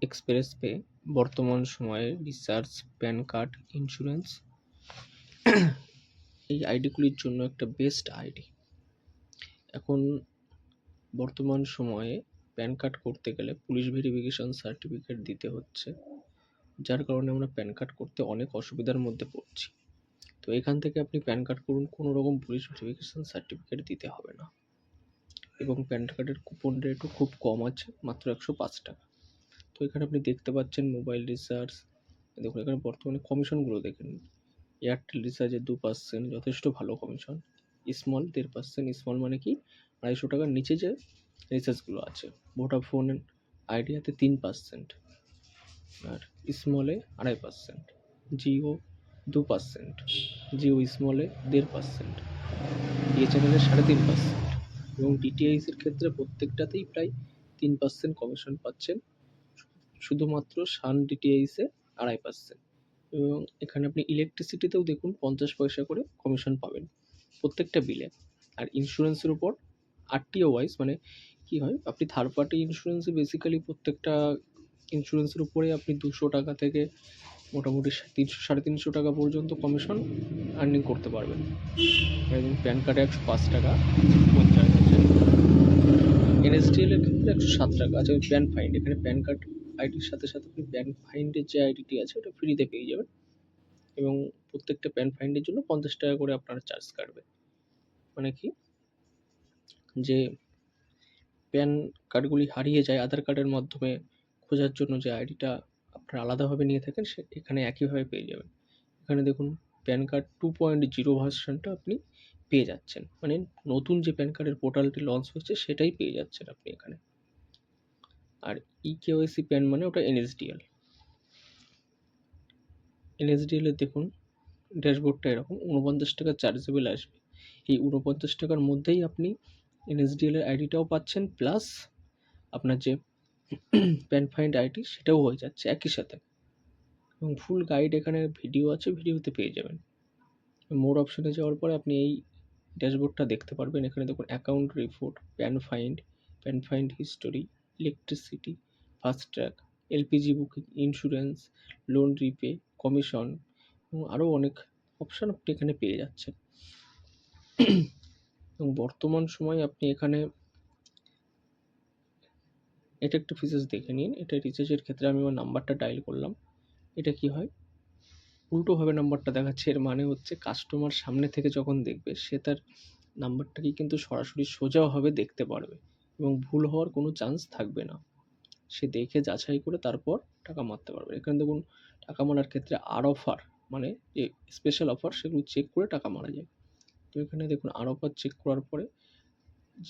Express pay বর্তমান সময়ে recharge, pan card, insurance এই আইডিগুলির জন্য একটা বেস্ট আইডি। এখন বর্তমান সময়ে প্যান কার্ড করতে গেলে পুলিশ ভেরিফিকেশন সার্টিফিকেট দিতে হচ্ছে, যার কারণে আমরা প্যান কার্ড করতে অনেক অসুবিধার মধ্যে পড়ছি। তো এখান থেকে আপনি প্যান কার্ড করুন, কোনো রকম পুলিশ ভেরিফিকেশন সার্টিফিকেট দিতে হবে না, এবং প্যান কার্ডের কুপন রেটও খুব কম আছে, মাত্র 105 টাকা। তো এখানে আপনি দেখতে পাচ্ছেন মোবাইল রিচার্জ, দেখুন এখানে বর্তমানে কমিশনগুলো দেখে নিন। এয়ারটেল রিচার্জে 2% যথেষ্ট ভালো কমিশন। স্মল 1.5%, স্মল মানে কি 250 টাকার নিচে যে রিচার্জগুলো আছে। ভোডাফোন আইডিয়াতে 3%, আর স্মলে 2.5%। জিও 2%, জিও স্মলে 1.5%, বিএসএনএলে 3.5%, এবং ডিটিএইচের ক্ষেত্রে প্রত্যেকটাতেই প্রায় 3% কমিশন পাচ্ছেন, শুধুমাত্র সান ডিটিএইচে 2.5%। এবং এখানে আপনি ইলেকট্রিসিটিতেও দেখুন 50 পয়সা করে কমিশন পাবেন প্রত্যেকটা বিলে। আর ইন্স্যুরেন্সের উপর আরটিও ওয়াইজ মানে কি হয়, আপনি থার্ড পার্টি ইন্স্যুরেন্সে বেসিক্যালি প্রত্যেকটা ইন্স্যুরেন্সের উপরে আপনি 200 টাকা থেকে মোটামুটি 300-350 টাকা পর্যন্ত কমিশন আর্নিং করতে পারবেন। এবং প্যান কার্ডে 105 টাকা পঞ্চায়েত আছে। এনএসডিএল এর ক্ষেত্রে 107 টাকা আছে প্যান ফাইন্ড। এখানে প্যান কার্ড আইডির সাথে সাথে আপনি প্যান ফাইন্ডের যে আইডিটি আছে ওটা ফ্রিতে পেয়ে যাবেন, এবং প্রত্যেকটা প্যান ফাইন্ডের জন্য 50 টাকা করে আপনারা চার্জ কাটবে। মানে কি, যে প্যান কার্ডগুলি হারিয়ে যায় আধার কার্ডের মাধ্যমে খোঁজার জন্য যে আইডিটা আপনারা আলাদাভাবে নিয়ে থাকেন, সে এখানে একইভাবে পেয়ে যাবেন। এখানে দেখুন প্যান কার্ড 2.0 ভার্সনটা আপনি পেয়ে যাচ্ছেন, মানে নতুন যে প্যান কার্ডের পোর্টালটি লঞ্চ হয়েছে সেটাই পেয়ে যাচ্ছেন আপনি এখানে। আর ইকেওয়াইসি প্যান মানে ওটা এনএসডিএল। এনএসডিএল এর দেখুন ড্যাশবোর্ডটা এরকম 49 টাকা চার্জেবল আসবে। এই 49 টাকার মধ্যেই আপনি এনএসডিএল এর আইডিটাও পাচ্ছেন, প্লাস আপনার যে প্যান ফাইন্ড আইডি সেটাও হয়ে যাচ্ছে একই সাথে। এবং ফুল গাইড এখানে ভিডিও আছে, ভিডিওতে পেয়ে যাবেন। মোর অপশনে যাওয়ার পরে আপনি এই ড্যাশবোর্ডটা দেখতে পারবেন। এখানে দেখুন account report, pan find history, electricity, fast track, LPG booking, insurance, loan repay, commission এবং আরও অনেক অপশান আপনি এখানে পেয়ে যাচ্ছেন। এবং বর্তমান সময়ে আপনি এখানে এটা একটু ফিচার্স দেখে নিন। এটা রিচার্জের ক্ষেত্রে আমি আমার নাম্বারটা ডায়াল করলাম, এটা কি হয় উল্টোভাবে নাম্বারটা দেখাচ্ছে। এর মানে হচ্ছে কাস্টমার সামনে থেকে যখন দেখবে সে তার নাম্বারটাকে কিন্তু সরাসরি সোজাভাবে দেখতে পারবে, এবং ভুল হওয়ার কোনো চান্স থাকবে না। সে দেখে যাচাই করে তারপর টাকা মারতে পারবে। এখানে দেখুন টাকা মারার ক্ষেত্রে আর অফার মানে যে স্পেশাল অফার সেগুলো চেক করে টাকা মারা যায়। তো এখানে দেখুন আর অফার চেক করার পরে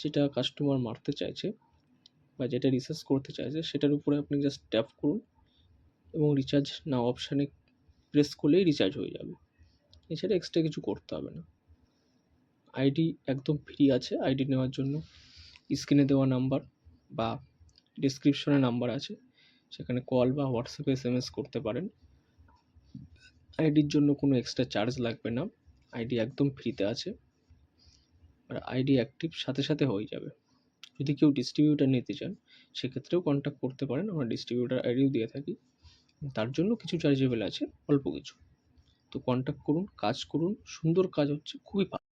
যেটা কাস্টমার মারতে চাইছে বা যেটা রিচার্জ করতে চাইছে সেটার উপরে আপনি জাস্ট ট্যাপ করুন, এবং রিচার্জ নাও অপশানে প্রেস করলেই রিচার্জ হয়ে যাবে। এছাড়া এক্সট্রা কিছু করতে হবে না। আইডি একদম ফ্রি আছে। আইডি নেওয়ার জন্য স্ক্রিনে দেওয়া নাম্বার বা ডেসক্রিপশনে নাম্বার আছে, সেখানে কল বা হোয়াটসঅ্যাপে এসএমএস করতে পারেন। আইডির জন্য কোনো এক্সট্রা চার্জ লাগবে না, আইডি একদম ফ্রিতে আছে, আর আইডি অ্যাক্টিভ সাথে সাথে হয়ে যাবে। যদি কেউ ডিস্ট্রিবিউটার নিতে চান সেক্ষেত্রেও কন্ট্যাক্ট করতে পারেন, আমরা ডিস্ট্রিবিউটার আইডিও দিয়ে থাকি, তার জন্য কিছু চার্জেবল আছে, অল্প কিছু। তো কন্ট্যাক্ট করুন, কাজ করুন, সুন্দর কাজ হচ্ছে, খুবই ভালো।